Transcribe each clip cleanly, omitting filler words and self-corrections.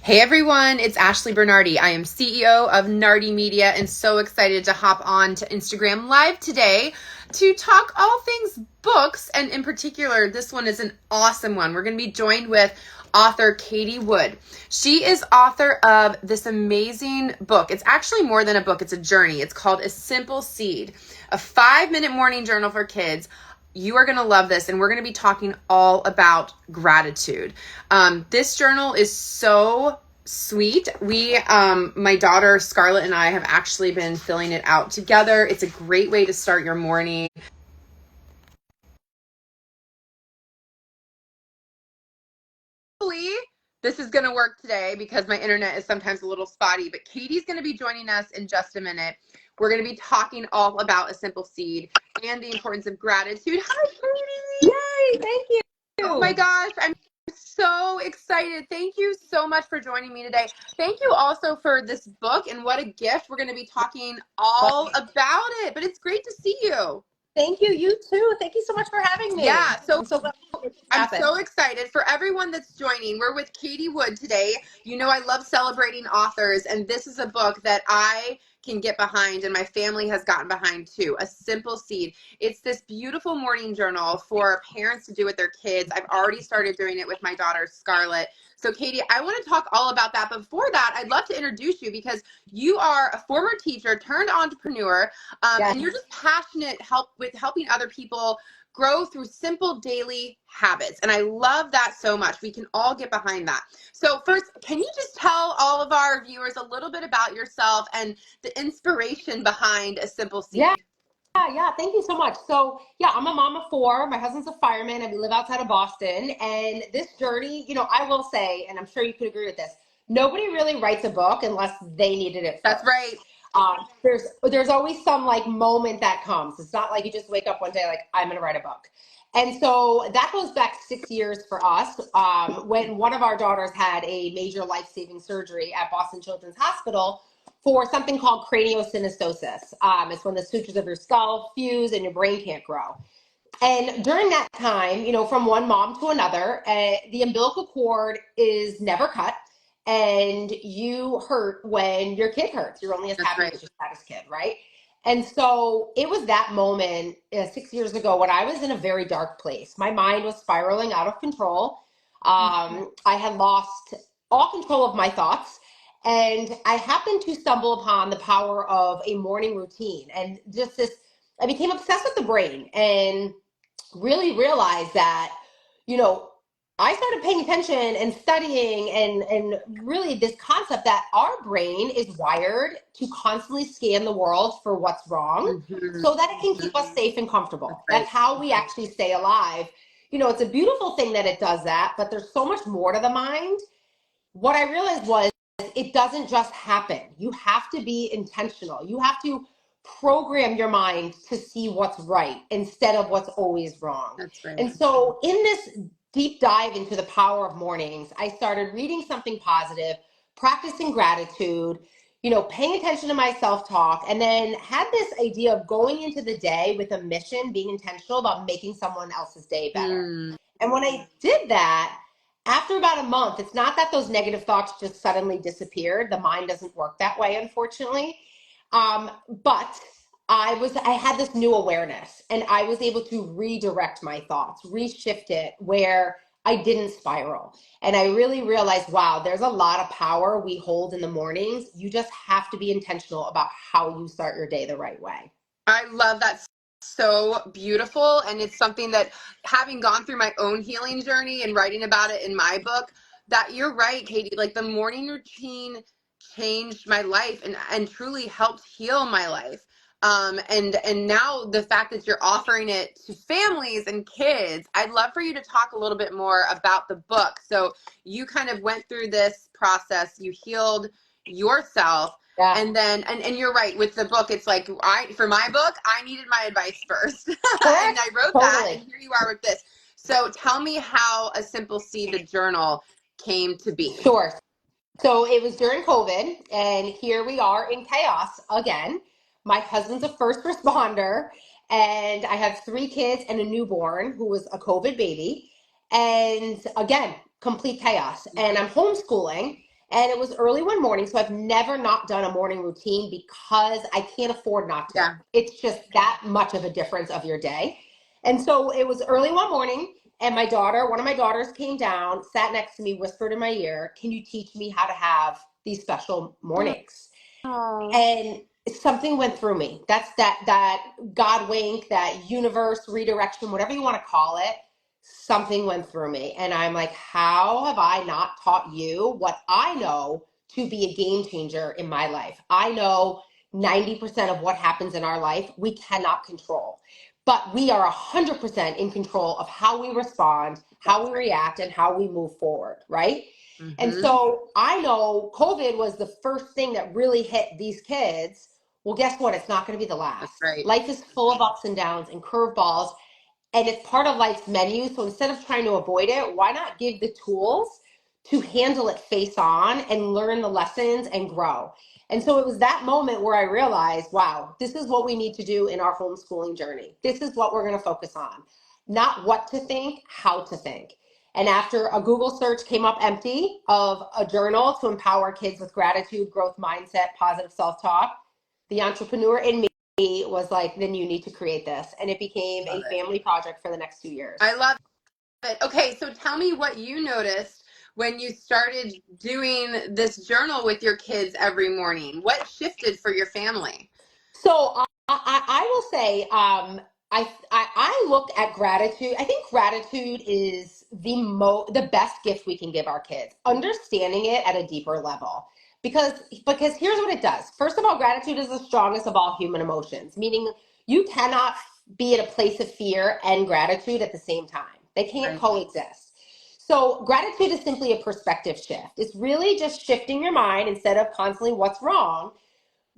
Hey everyone, it's Ashley Bernardi. I am CEO of Nardi Media and so excited to hop on to Instagram Live today to talk all things books. And in particular, this one is an awesome one. We're going to be joined with author Katie Wood. She is author of this amazing book. It's actually more than a book, it's a journey. It's called A Simple Seed, a 5-minute morning journal for kids. You are going to love this, and we're going to be talking all about gratitude. This journal is so sweet. My daughter Scarlett and I have actually been filling it out together. It's a great way to start your morning. Hopefully, this is going to work today because my internet is sometimes a little spotty, but Katie's going to be joining us in just a minute. We're going to be talking all about A Simple Seed and the importance of gratitude. Hi, Katie! Yay, thank you. Oh my gosh, I'm so excited. Thank you so much for joining me today. Thank you also for this book, and what a gift. We're going to be talking all about it, but it's great to see you. Thank you. You too. Thank you so much for having me. Yeah, so I'm so glad this I'm happened. so excited for everyone that's joining. We're with Katie Wood today. You know, I love celebrating authors, and this is a book that I can get behind, and my family has gotten behind too. A Simple Seed. It's this beautiful morning journal for parents to do with their kids. I've already started doing it with my daughter Scarlett. So Katie, I want to talk all about that. But before that, I'd love to introduce you because you are a former teacher turned entrepreneur, Yes. and you're just passionate with helping other people grow through simple daily habits. And I love that so much. We can all get behind that. So first, can you just tell all of our viewers a little bit about yourself and the inspiration behind A Simple Seed? Yeah. Thank you so much. So, yeah, I'm a mom of 4. My husband's a fireman, and we live outside of Boston. And this journey, I will say, and I'm sure you could agree with this, nobody really writes a book unless they needed it first. That's right. There's always some like moment that comes. It's not like you just wake up one day like, I'm going to write a book. And so that goes back 6 years for us, when one of our daughters had a major life-saving surgery at Boston Children's Hospital for something called craniosynostosis. It's when the sutures of your skull fuse and your brain can't grow. And during that time, from one mom to another, the umbilical cord is never cut, and you hurt when your kid hurts. You're only as That's happy right. as your saddest kid, right? And so it was that moment 6 years ago when I was in a very dark place. My mind was spiraling out of control. I had lost all control of my thoughts. And I happened to stumble upon the power of a morning routine and just this. I became obsessed with the brain and really realized that, you know, I started paying attention and studying and really this concept that our brain is wired to constantly scan the world for what's wrong so that it can keep us safe and comfortable. Right. That's how we actually stay alive. It's a beautiful thing that it does that, but there's so much more to the mind. What I realized was it doesn't just happen. You have to be intentional. You have to program your mind to see what's right instead of what's always wrong. That's right. And so, in this deep dive into the power of mornings, I started reading something positive, practicing gratitude, paying attention to my self talk, and then had this idea of going into the day with a mission, being intentional about making someone else's day better. And when I did that, after about a month, it's not that those negative thoughts just suddenly disappeared. The mind doesn't work that way, unfortunately. But I had this new awareness, and I was able to redirect my thoughts, reshift it where I didn't spiral. And I really realized, wow, there's a lot of power we hold in the mornings. You just have to be intentional about how you start your day the right way. I love that. So beautiful. And it's something that, having gone through my own healing journey and writing about it in my book, that you're right, Katie, like the morning routine changed my life and truly helped heal my life. And now the fact that you're offering it to families and kids, I'd love for you to talk a little bit more about the book. So you kind of went through this process, you healed yourself. Yeah. And then, and you're right with the book. It's like, for my book, I needed my advice first. And I wrote that, and here you are with this. So tell me how A Simple Seed, the journal, came to be. Sure. So it was during COVID, and here we are in chaos again. My husband's a first responder, and I have 3 kids and a newborn who was a COVID baby. And again, complete chaos. And I'm homeschooling. And it was early one morning, so I've never not done a morning routine because I can't afford not to. Yeah. It's just that much of a difference of your day. And so it was early one morning, and my daughter, one of my daughters came down, sat next to me, whispered in my ear, "Can you teach me how to have these special mornings?" Oh, And something went through me. That's that God wink, that universe redirection, whatever you want to call it. Something went through me, and I'm like, how have I not taught you what I know to be a game changer in my life? I know 90% of what happens in our life we cannot control, but we are 100% in control of how we respond, how that's we right. react, and how we move forward, right? And Mm-hmm. so I know COVID was the first thing that really hit these kids. Well, guess what? It's not going to be the That's last. right. Life is full of ups and downs and curveballs, and it's part of life's menu. So instead of trying to avoid it, why not give the tools to handle it face on and learn the lessons and grow? And so it was that moment where I realized, wow, this is what we need to do in our homeschooling journey. This is what we're going to focus on. Not what to think, how to think. And after a Google search came up empty of a journal to empower kids with gratitude, growth mindset, positive self talk, the entrepreneur in me was like, then you need to create this. And it became Love a it. family project for the next 2 I years. love it. Okay, so tell me what you noticed when you started doing this journal with your kids every morning. What shifted for your family? So I will say, I look at gratitude. I think gratitude is the best gift we can give our kids. Understanding it at a deeper level, because here's what it does. First of all, gratitude is the strongest of all human emotions. Meaning, you cannot be at a place of fear and gratitude at the same time. They can't Right. coexist. So gratitude is simply a perspective shift. It's really just shifting your mind instead of constantly what's wrong.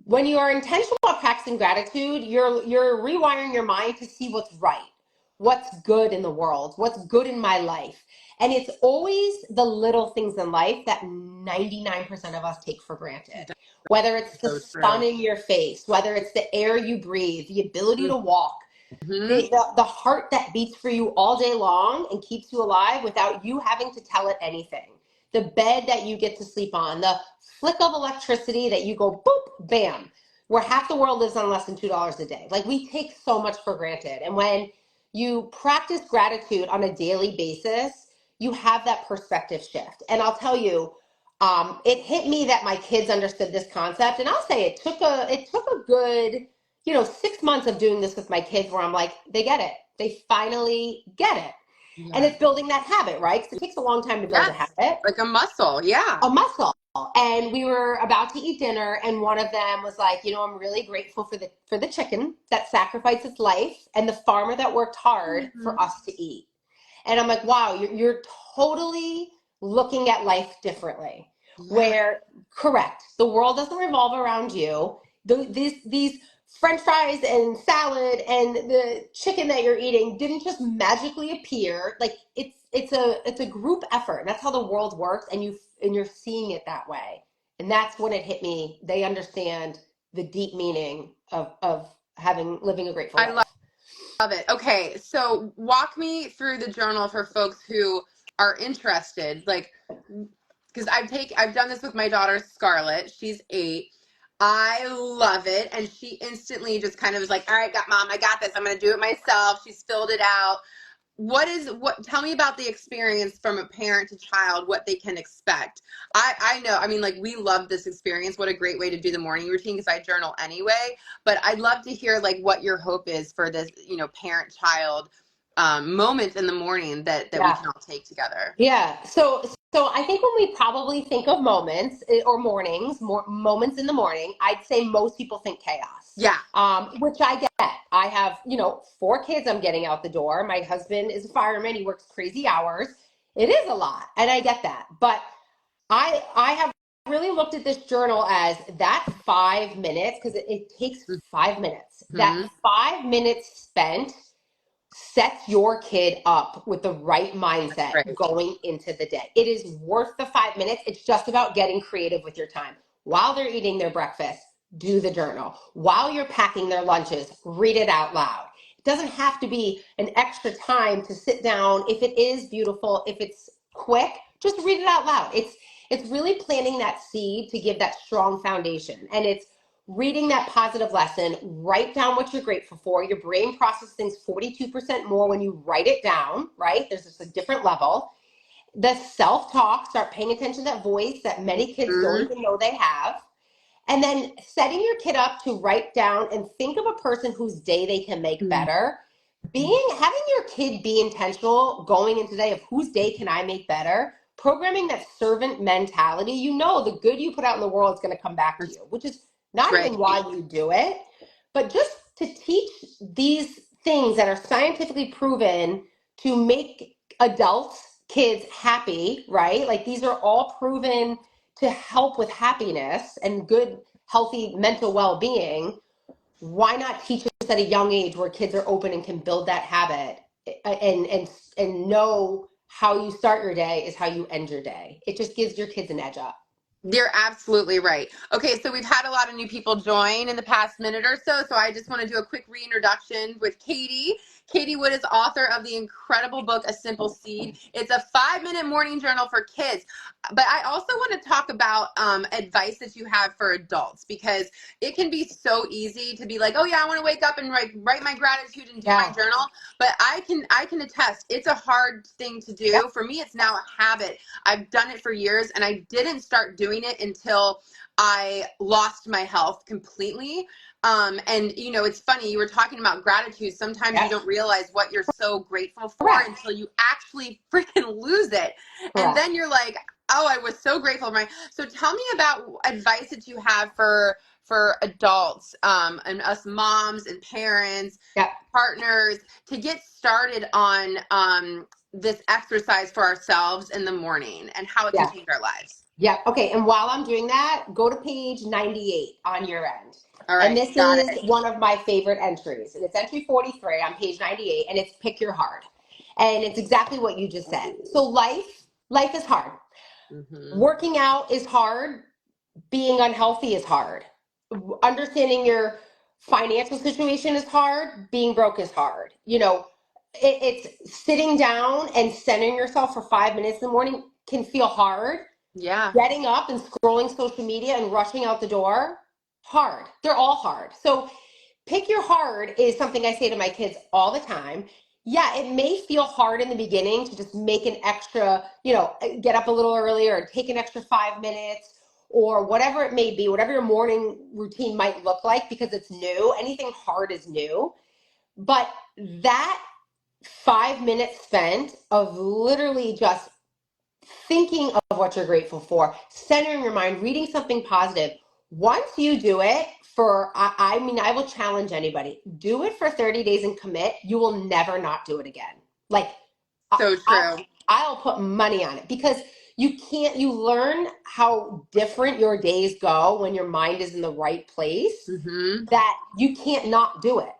When you are intentional about practicing gratitude, you're rewiring your mind to see what's right, what's good in the world, what's good in my life. And it's always the little things in life that 99% of us take for granted. Whether it's the So sun true. in your face, whether it's the air you breathe, the ability to walk, Mm-hmm. the heart that beats for you all day long and keeps you alive without you having to tell it anything, the bed that you get to sleep on, the flick of electricity that you go boop, bam, where half the world lives on less than $2 a day. Like, we take so much for granted. And when you practice gratitude on a daily basis, you have that perspective shift. And I'll tell you, it hit me that my kids understood this concept. And I'll say it took a good 6 months of doing this with my kids where I'm like, they get it. They finally get it. And Yeah. it's building that habit, right? Because it takes a long time to build a Yes. habit, Like a muscle. Yeah. a muscle. And we were about to eat dinner, and one of them was like, I'm really grateful for the chicken that sacrificed its life and the farmer that worked hard Mhm. for us to eat. And I'm like, wow, you're totally looking at life differently. Yeah. Where, correct, the world doesn't revolve around you. These French fries and salad and the chicken that you're eating didn't just magically appear. Like, it's a group effort. And that's how the world works, and you're seeing it that way. And that's when it hit me. They understand the deep meaning of living a grateful I life. love it. Okay, so walk me through the journal for folks who are interested. Like, because I've done this with my daughter Scarlett. She's 8. I love it, and she instantly just kind of was like, "All right, got mom, I got this. I'm gonna do it myself." She's filled it out. What tell me about the experience from a parent to child, what they can expect. I know, I mean, like, we love this experience. What a great way to do the morning routine, because I journal anyway, but I'd love to hear like what your hope is for this, parent child moment in the morning that we Yeah. can all take together. Yeah. So I think when we probably think of moments or mornings, moments in the morning, I'd say most people think chaos. Yeah. Which I get. I have, 4 kids I'm getting out the door. My husband is a fireman. He works crazy hours. It is a lot, and I get that. But I have really looked at this journal as that 5 minutes, because it takes 5 minutes. That Mm-hmm. 5 minutes spent sets your kid up with the right mindset Right. going into the day. It is worth the 5 minutes. It's just about getting creative with your time. While they're eating their breakfast, do the journal. While you're packing their lunches, read it out loud. It doesn't have to be an extra time to sit down. If it is beautiful, if it's quick, just read it out loud. It's really planting that seed to give that strong foundation. And it's reading that positive lesson, write down what you're grateful for. Your brain processes things 42% more when you write it down, right? There's just a different level. The self-talk, start paying attention to that voice that many kids don't Mhm. even know they have. And then setting your kid up to write down and think of a person whose day they can make better. Having your kid be intentional going into the day of whose day can I make better, programming that servant mentality. You know the good you put out in the world is going to come back to That's you, which is not right. even why you do it, but just to teach these things that are scientifically proven to make adults, kids happy, right? Like these are all proven to help with happiness and good, healthy mental well-being. Why not teach us at a young age where kids are open and can build that habit and know how you start your day is how you end your day. It just gives your kids an edge up. You're absolutely right. Okay, so we've had a lot of new people join in the past minute or so, so I just want to do a quick reintroduction with Katie. Katie Wood is author of the incredible book, A Simple Seed. It's a 5-minute morning journal for kids. But I also want to talk about advice that you have for adults, because it can be so easy to be like, oh yeah, I want to wake up and write my gratitude and do my Yeah. journal. But I can attest, it's a hard thing to Yep. do. For me, it's now a habit. I've done it for years, and I didn't start doing it until I lost my health completely. And you know, it's funny, you were talking about gratitude. Sometimes you Yep. don't realize what you're so grateful for Correct. until you actually freaking lose it. And Correct. then you're like, oh, I was so grateful. So tell me about advice that you have for adults, and us moms and parents, Yep. partners, to get started on this exercise for ourselves in the morning and how it can Yeah. change our lives. Yep. Okay. And while I'm doing that, go to page 98 on your end. All And right, this got is it. one of my favorite entries. And it's entry 43 on page 98, and it's pick your heart. And it's exactly what you just said. So life is hard. Mm-hmm. Working out is hard. Being unhealthy is hard. Understanding your financial situation is hard. Being broke is hard. It's sitting down and centering yourself for 5 minutes in the morning can feel hard. Yeah. Getting up and scrolling social media and rushing out the door, hard. They're all hard. So pick your hard is something I say to my kids all the time. Yeah, it may feel hard in the beginning to just make an extra, get up a little earlier or take an extra 5 minutes or whatever it may be, whatever your morning routine might look like, because it's new. Anything hard is new. But that 5 minutes spent of literally just thinking of what you're grateful for, centering your mind, reading something positive. Once you do it I will challenge anybody. Do it for 30 days and commit. You will never not do it again. Like, So I'll, true. I'll put money on it because you learn how different your days go when your mind is in the right place, Mm-hmm. that you can't not do it.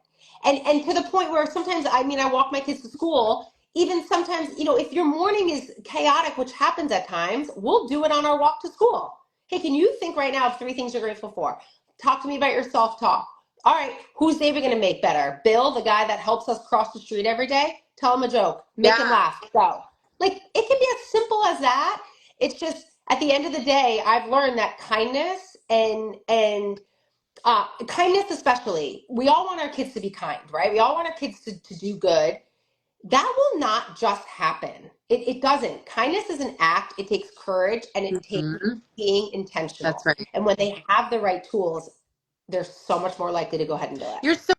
And to the point where sometimes, I walk my kids to school. Even sometimes, if your morning is chaotic, which happens at times, we'll do it on our walk to school. Hey, can you think right now of 3 things you're grateful for? Talk to me about your self-talk. All right, whose day are we going to make better? Bill, the guy that helps us cross the street every day? Tell him a joke. Make him Yeah. laugh. Go. Like, it can be as simple as that. It's just, at the end of the day, I've learned that kindness and kindness, especially, we all want our kids to be kind, right? We all want our kids to do good. That will not just happen. It doesn't. Kindness is an act. It takes courage and it takes Mm-hmm. being That's intentional. right. And when they have the right tools, they're so much more likely to go ahead and do it. You're so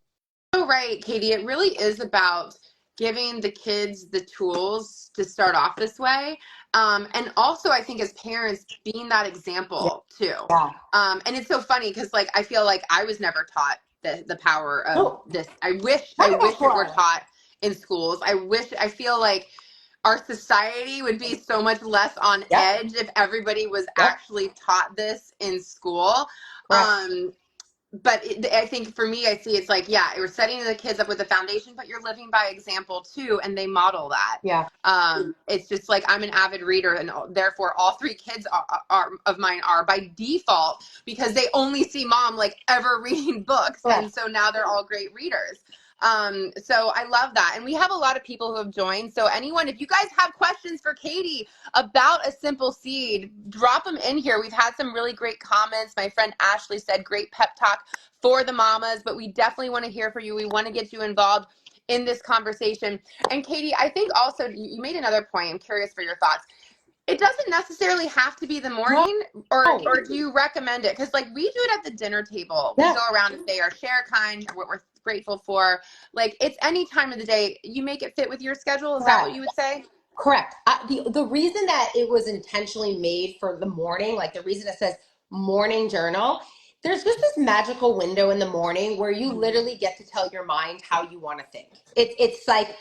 right, Katie. It really is about giving the kids the tools to start off this way. And also, I think as parents, being that example too. Yeah. And it's so funny because, like, I feel like I was never taught the power of No, this. I wish none it of were us were. taught in schools. I feel like our society would be so much less on Yep. edge if everybody was Yep. actually taught this in school. Correct. But I think for me, I see it's like, yeah, we're setting the kids up with a foundation, but you're living by example too, and they model that. Yeah. It's just like I'm an avid reader, and therefore all 3 kids are of mine are by default, because they only see mom like ever reading books, and Correct. so now they're all great readers. So I love that. And we have a lot of people who have joined. So anyone, if you guys have questions for Katie about a simple seed, drop them in here. We've had some really great comments. My friend Ashley said, great pep talk for the mamas, but we definitely want to hear from you. We want to get you involved in this conversation. And Katie, I think also you made another point. I'm curious for your thoughts. It doesn't necessarily have to be the No. morning, or do you recommend it? Because like we do it at the dinner table. We Yeah. go around and say our share kind, or what we're grateful for. Like it's any time of the day. You make it fit with your schedule. Is that what Correct. you would say? Correct. The reason that it was intentionally made for the morning, like the reason it says morning journal, there's just this magical window in the morning where you literally get to tell your mind how you want to think. It's like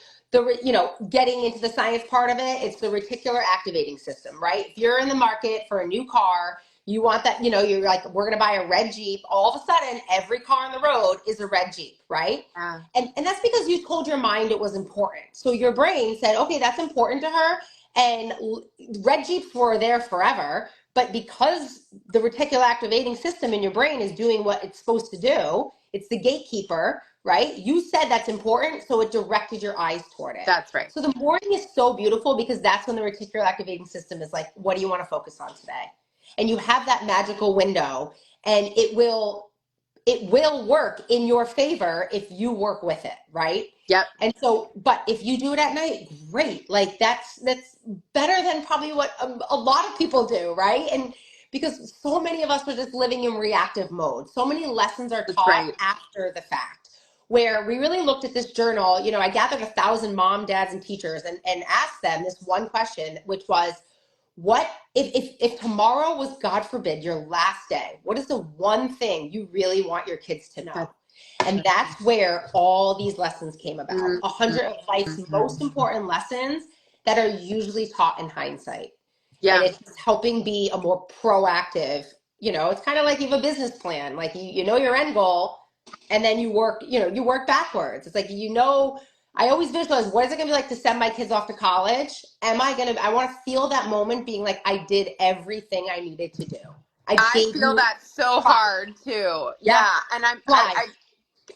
getting into the science part of it. It's the reticular activating system, right? If you're in the market for a new car, you want that, you're like, we're going to buy a red Jeep. All of a sudden, every car on the road is a red Jeep, right? Yeah. And that's because you told your mind it was important. So your brain said, okay, that's important to her. And red Jeeps were there forever. But because the reticular activating system in your brain is doing what it's supposed to do, it's the gatekeeper, right? You said that's important, so it directed your eyes toward it. That's right. So the morning is so beautiful because that's when the reticular activating system is like, what do you want to focus on today? And you have that magical window, and it will work in your favor if you work with it, right? Yep. And so, but if you do it at night, great. Like that's better than probably what a lot of people do, right? And because so many of us are just living in reactive mode. So many lessons are That's taught right. after the fact. Where we really looked at this journal, I gathered 1,000 mom, dads, and teachers and asked them this one question, which was, what if tomorrow was, God forbid, your last day? What is the one thing you really want your kids to know? And that's where all these lessons came about. 100 of life's most important lessons that are usually taught in hindsight. And Yeah. it's helping be a more proactive, it's kind of like you have a business plan, like you know your end goal, and then you work backwards. It's like, I always visualize, what is it going to be like to send my kids off to college? I want to feel that moment being like, I did everything I needed to do. I I gave feel you that so five. hard too. Yeah. Yeah. And Fly.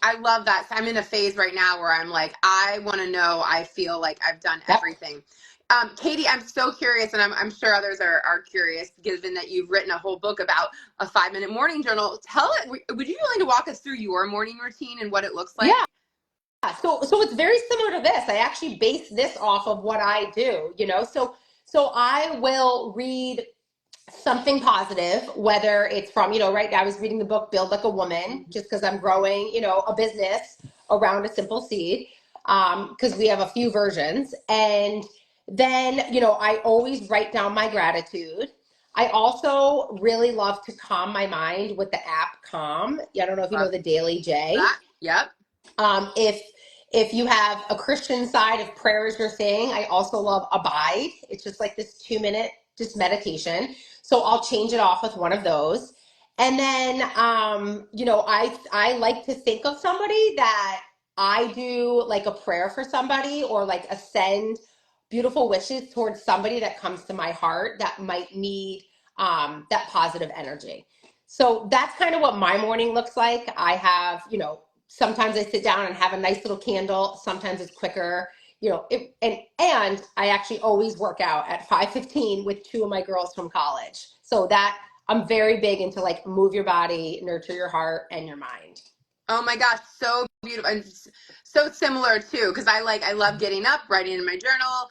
I love that. I'm in a phase right now where I'm like, I want to know, I feel like I've done Yep. everything. Katie, I'm so curious, and I'm sure others are curious, given that you've written a whole book about a 5-minute morning journal. Would you be willing to walk us through your morning routine and what it looks like? Yeah. So it's very similar to this. I actually base this off of what I do. So I will read something positive, whether it's from, right now I was reading the book Build Like a Woman, just because I'm growing, a business around a simple seed, because we have a few versions. And then, I always write down my gratitude. I also really love to calm my mind with the app Calm. I don't know if you know Love the Daily J. that. Yep. If you have a Christian side of prayer, as you're saying, I also love Abide. It's just like this 2-minute just meditation. So I'll change it off with one of those. And then, I like to think of somebody that I do like a prayer for somebody, or like a send beautiful wishes towards somebody that comes to my heart that might need that positive energy. So that's kind of what my morning looks like. I have, sometimes I sit down and have a nice little candle. Sometimes it's quicker, and I actually always work out at 5:15 with two of my girls from college. So that I'm very big into like move your body, nurture your heart and your mind. Oh my gosh, so beautiful and so similar too. Because I love getting up, writing in my journal.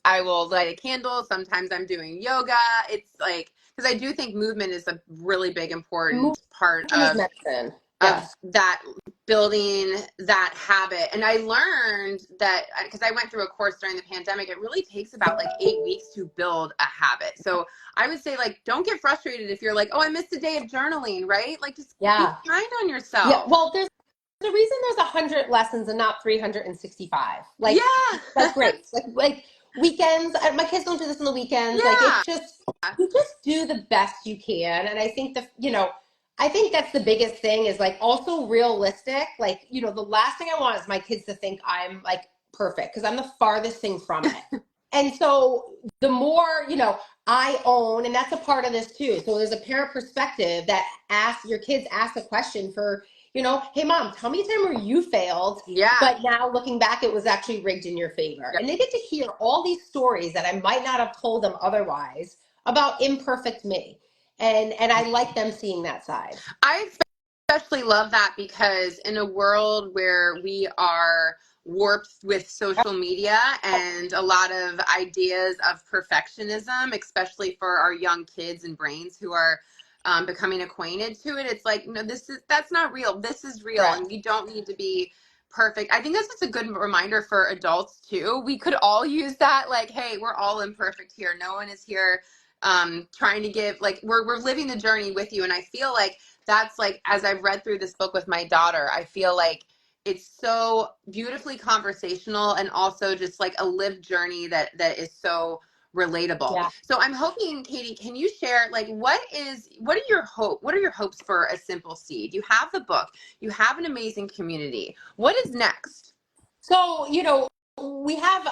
I will light a candle. Sometimes I'm doing yoga. It's like, because I do think movement is a really big Movement important part is medicine. of Yes. that, building that habit. And I learned that because I went through a course during the pandemic, it really takes about like 8 weeks to build a habit. So I would say, like, don't get frustrated if you're like, oh, I missed a day of journaling, right? Like, just be Yeah. kind on Yeah. yourself. Well, there's the reason there's 100 lessons and not 365. Like Yeah. great. Like weekends. My kids don't do this on the weekends. Like Yeah. it's just, you just do the best you can. And I think I think that's the biggest thing, is like also realistic. Like, the last thing I want is my kids to think I'm like perfect, because I'm the farthest thing from it. And so the more, I own, and that's a part of this too. So there's a parent perspective that your kids ask a question for, hey mom, tell me a time where you failed, Yeah. but now looking back, it was actually rigged in your favor. Yep. And they get to hear all these stories that I might not have told them otherwise about imperfect me. And I like them seeing that side. I especially love that because in a world where we are warped with social media and a lot of ideas of perfectionism, especially for our young kids and brains who are becoming acquainted to it, it's like, no, that's not real. This is real, and Correct. we don't need to be perfect. I think that's just a good reminder for adults too. We could all use that, like, hey, we're all imperfect here. No one is here trying to give, like, we're living the journey with you. And I feel like that's, like, as I've read through this book with my daughter, I feel like it's so beautifully conversational and also just like a lived journey that is so relatable. Yeah. So I'm hoping, Katie, can you share, like, what are your hopes for A Simple Seed? You have the book, you have an amazing community. What is next? So, we have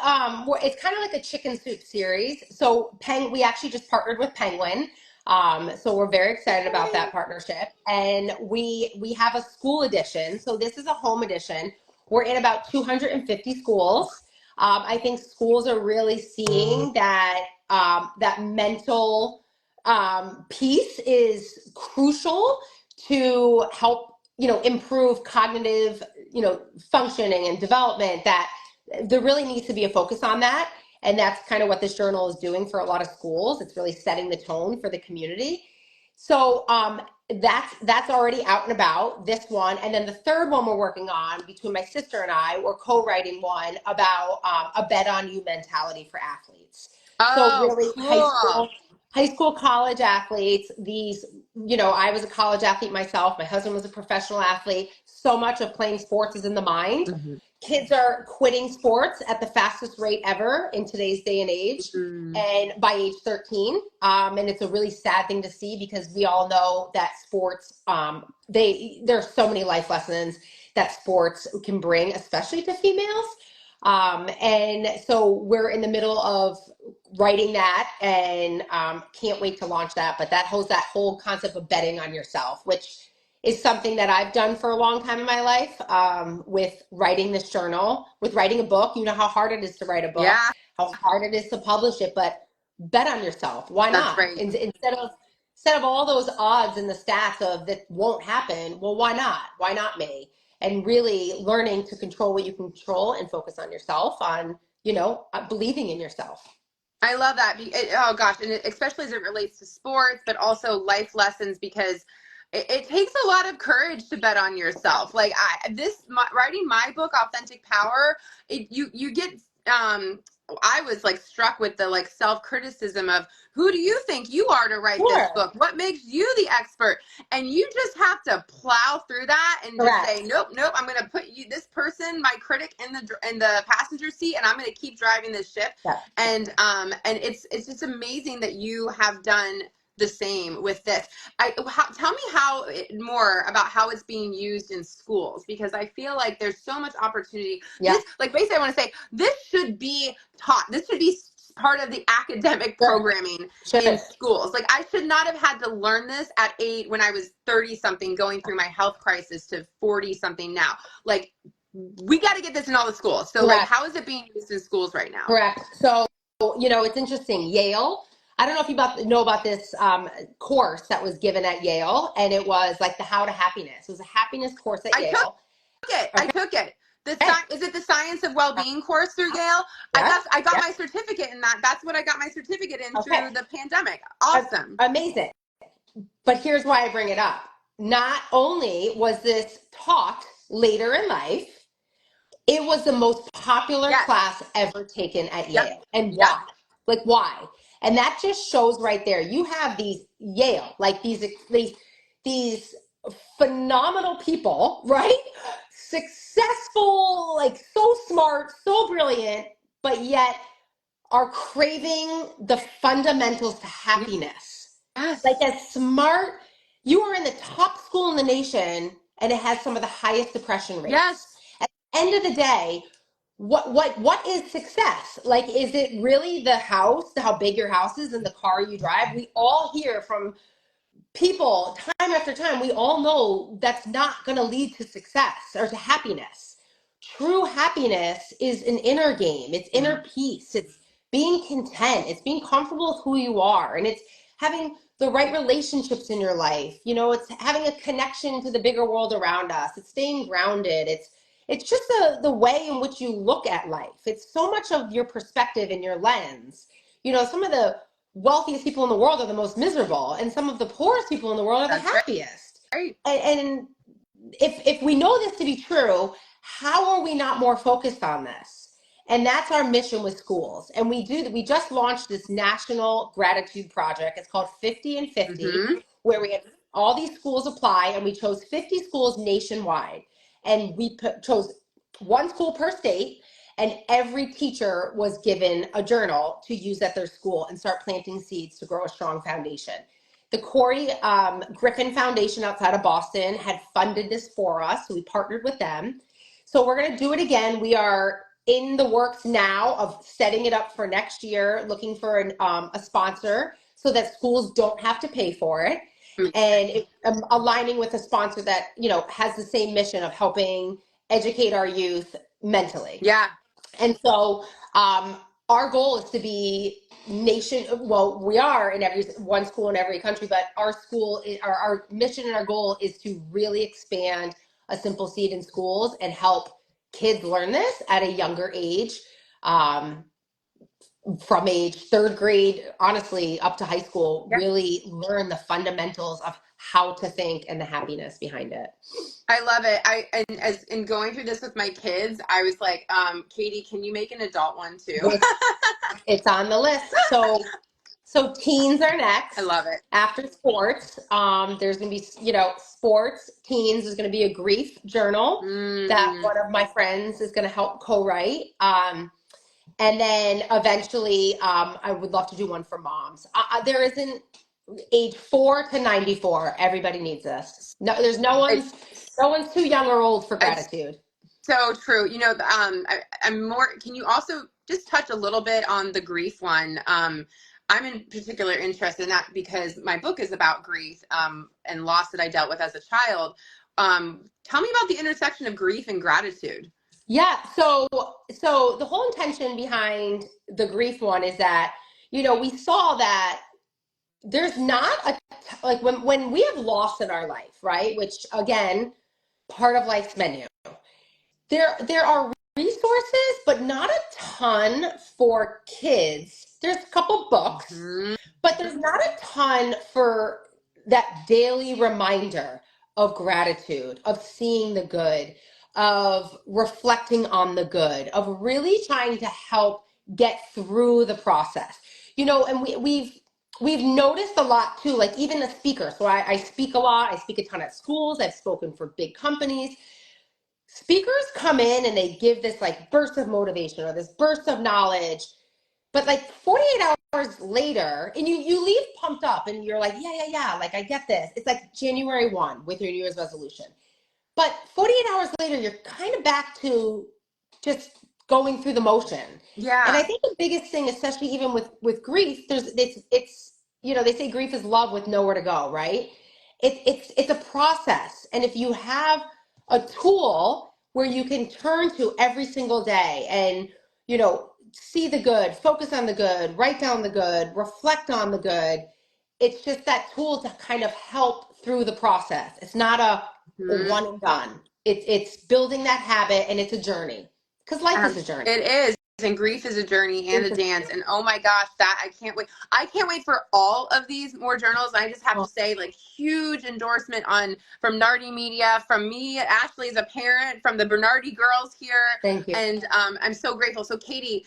it's kind of like a chicken soup series. So we actually just partnered with Penguin. So we're very excited about Yay. that partnership. And we have a school edition. So this is a home edition. We're in about 250 schools. I think schools are really seeing that that mental piece is crucial to help improve cognitive functioning and development, that there really needs to be a focus on that. And that's kind of what this journal is doing for a lot of schools. It's really setting the tone for the community. So that's already out and about, this one. And then the third one we're working on between my sister and I, we're co-writing one about a bet on you mentality for athletes. So Oh, really cool. high school, college athletes, these, I was a college athlete myself. My husband was a professional athlete. So much of playing sports is in the mind. Mhm. Kids are quitting sports at the fastest rate ever in today's day and age, Mhm. and by age 13. And it's a really sad thing to see, because we all know that sports, there's so many life lessons that sports can bring, especially to females. And so we're in the middle of writing that, and can't wait to launch that. But that holds that whole concept of betting on yourself, which is something that I've done for a long time in my life, with writing this journal, with writing a book. You know how hard it is to write a book, Yeah, how hard it is to publish it, but bet on yourself. Why that's not? right. Instead of all those odds and the stats of that won't happen, well, why not? Why not me? And really learning to control what you can control and focus on yourself, on, believing in yourself. I love that. Oh gosh, and especially as it relates to sports, but also life lessons, because it takes a lot of courage to bet on yourself. Like, writing my book, Authentic Power, you get I was like struck with the, like, self criticism of, who do you think you are to write this Sure. book? What makes you the expert? And you just have to plow through that and just say, Correct. nope, nope. I'm going to put this person, my critic, in the passenger seat, and I'm going to keep driving this ship. Yeah. And it's just amazing that you have done the same with this. Tell me more about how it's being used in schools, because I feel like there's so much opportunity. Yeah. This, like, basically, I want to say this should be taught. This should be part of the academic Sure. programming in Sure. schools. Like, I should not have had to learn this at 8 when I was 30 something, going through my health crisis, to 40 something now. Like, we got to get this in all the schools. So, like, Correct. how is it being used in schools right now? Correct. So, it's interesting. Yale, I don't know if you know about this course that was given at Yale, and it was like the How to Happiness. It was a happiness course at I took Yale. it. I Okay. took it. Hey. Is it the Science of Well-being course through Yale? Yep. I got Yep. my certificate in that. That's what I got my certificate in Okay. through the pandemic. Awesome. Amazing. But here's why I bring it up. Not only was this taught later in life, it was the most popular Yes. class ever taken at Yep. Yale. And Yep. why? Like, why? And that just shows right there. You have these Yale, like these phenomenal people, right? Successful, like so smart, so brilliant, but yet are craving the fundamentals to happiness. Like, Yes. as smart, you are in the top school in the nation, and it has some of the highest depression rates. Yes. At the end of the day, what is success? Like, is it really the house, how big your house is, and the car you drive? We all hear from people, time after time, we all know that's not going to lead to success or to happiness. True happiness is an inner game, it's inner peace, it's being content, it's being comfortable with who you are, and it's having the right relationships in your life. You know, it's having a connection to the bigger world around us, it's staying grounded, it's just the way in which you look at life. It's so much of your perspective and your lens. You know, some of the wealthiest people in the world are the most miserable, and some of the poorest people in the world are the That's right. happiest. Right. And if we know this to be true, how are we not more focused on this? And that's our mission with schools. And we just launched this national gratitude project. It's called 50 and 50, Mm-hmm. where we had all these schools apply, and we chose 50 schools nationwide. And we chose one school per state, and every teacher was given a journal to use at their school and start planting seeds to grow a strong foundation. The Corey Griffin Foundation outside of Boston had funded this for us, so we partnered with them. So we're going to do it again. We are in the works now of setting it up for next year, looking for a sponsor so that schools don't have to pay for it, and aligning with a sponsor that, you know, has the same mission of helping educate our youth mentally. Yeah. And so our goal is to be well, we are in every one school in every country, but our mission and our goal is to really expand a simple seed in schools and help kids learn this at a younger age, from age third grade, honestly, up to high school, Yeah. really learn the fundamentals of how to think and the happiness behind it. I love it. And as in going through this with my kids, I was like, Katie, can you make an adult one too? It's on the list. So teens are I next. love it. After sports, there's going to be, you know, sports, teens, is going to be a grief journal that Mm. one of my friends is going to help co-write. And then eventually, I would love to do one for moms. There isn't age 4 to 94. Everybody needs this. No, there's It's no one's too young or old for it's gratitude. so true. You know, I'm more. Can you also just touch a little bit on the grief one? I'm in particular interested in that because my book is about grief and loss that I dealt with as a child. Tell me about the intersection of grief and gratitude. Yeah, so the whole intention behind the grief one is that, you know, we saw that there's not a like when we have loss in our life, right? Which again, part of life's menu. There are resources, but not a ton for kids. There's a couple books, Mm-hmm. but there's not a ton for that daily reminder of gratitude, of seeing the good, of reflecting on the good, of really trying to help get through the process. You know, and we've noticed a lot too, like even a speaker. So I speak a lot, I speak a ton at schools, I've spoken for big companies. Speakers come in and they give this like burst of motivation or this burst of knowledge, but like 48 hours later, and you leave pumped up and you're like, yeah, like I get this. It's like January 1 with your New Year's resolution. But 48 hours later, you're kind of back to just going through the motion. And I Yeah. think the biggest thing, especially even with grief, it's you know, they say grief is love with nowhere to go, right? It's a process. And if you have a tool where you can turn to every single day and, you know, see the good, focus on the good, write down the good, reflect on the good, it's just that tool to kind of help through the process. It's not a Mm-hmm. one and done. It's building that habit, and it's a journey, because life is a journey. It is. And grief is a journey and a dance. And oh my gosh, that I can't wait. I can't wait for all of these more journals. I just have to say, like, huge endorsement on from Nardi Media, from me, Ashley as a parent, from the Bernardi girls here. Thank you. And I'm so grateful. So Katie,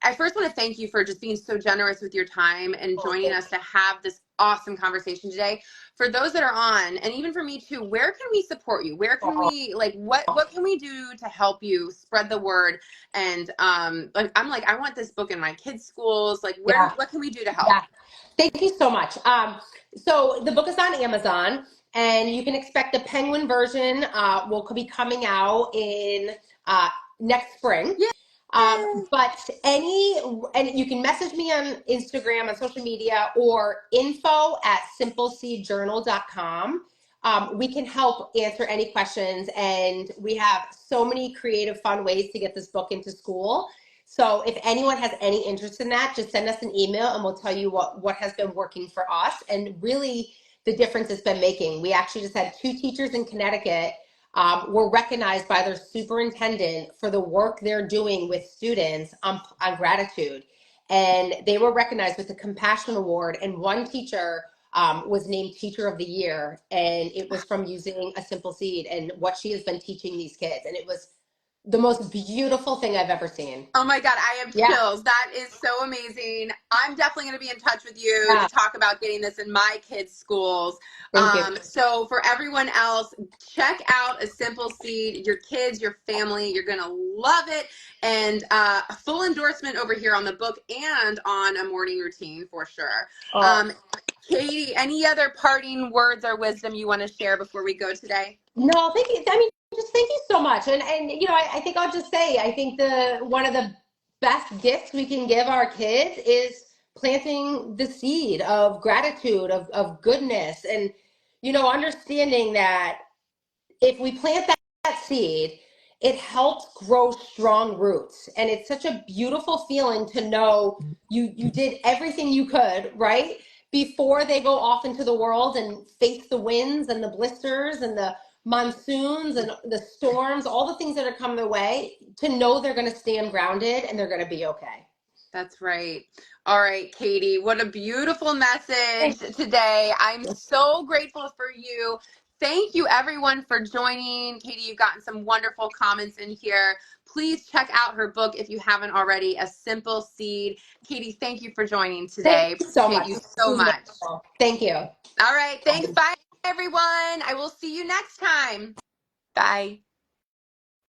I first want to thank you for just being so generous with your time and joining us to have this awesome conversation today. For those that are on, and even for me too, where can we support you? Where can we, like, what can we do to help you spread the word? And like I'm like, I want this book in my kids' schools. Like, Yeah, what can we do to help? yeah. Thank you so much. So the book is on Amazon, and you can expect the Penguin version will be coming out in next spring. Yeah. But and you can message me on Instagram, on social media, or info@simpleseedjournal.com. We can help answer any questions, and we have so many creative, fun ways to get this book into school. So if anyone has any interest in that, just send us an email and we'll tell you what has been working for us and really the difference it's been making. We actually just had 2 teachers in Connecticut were recognized by their superintendent for the work they're doing with students on gratitude. And they were recognized with the Compassion Award. And one teacher was named Teacher of the Year. And it was from using a simple seed and what she has been teaching these kids. And it was the most beautiful thing I've ever seen. Oh my God, I have Yeah. chills. That is so amazing. I'm definitely going to be in touch with you Yeah. to talk about getting this in my kids' schools. Thank you. So for everyone else, check out A Simple Seed. Your kids, your family, you're going to love it. And a full endorsement over here on the book and on a morning routine for sure. Oh. Katie, any other parting words or wisdom you want to share before we go today? No, thank you. I mean, just thank you so much. And you know, I think I'll just say, I think the one of the best gifts we can give our kids is planting the seed of gratitude, of goodness, and you know, understanding that if we plant that seed, it helps grow strong roots. And it's such a beautiful feeling to know you did everything you could, right? Before they go off into the world and face the winds and the blisters and the monsoons and the storms, all the things that are coming their way, to know they're going to stand grounded and they're going to be okay. That's right. All right, Katie, what a beautiful message Thank today. I'm you. so grateful for you. Thank you, everyone, for joining. Katie, you've gotten some wonderful comments in here. Please check out her book if you haven't already, A Simple Seed. Katie, thank you for joining Thank today. you so Appreciate much. you This so was much. wonderful. Thank you. All right, thanks. Bye, everyone. I will see you next time. Bye.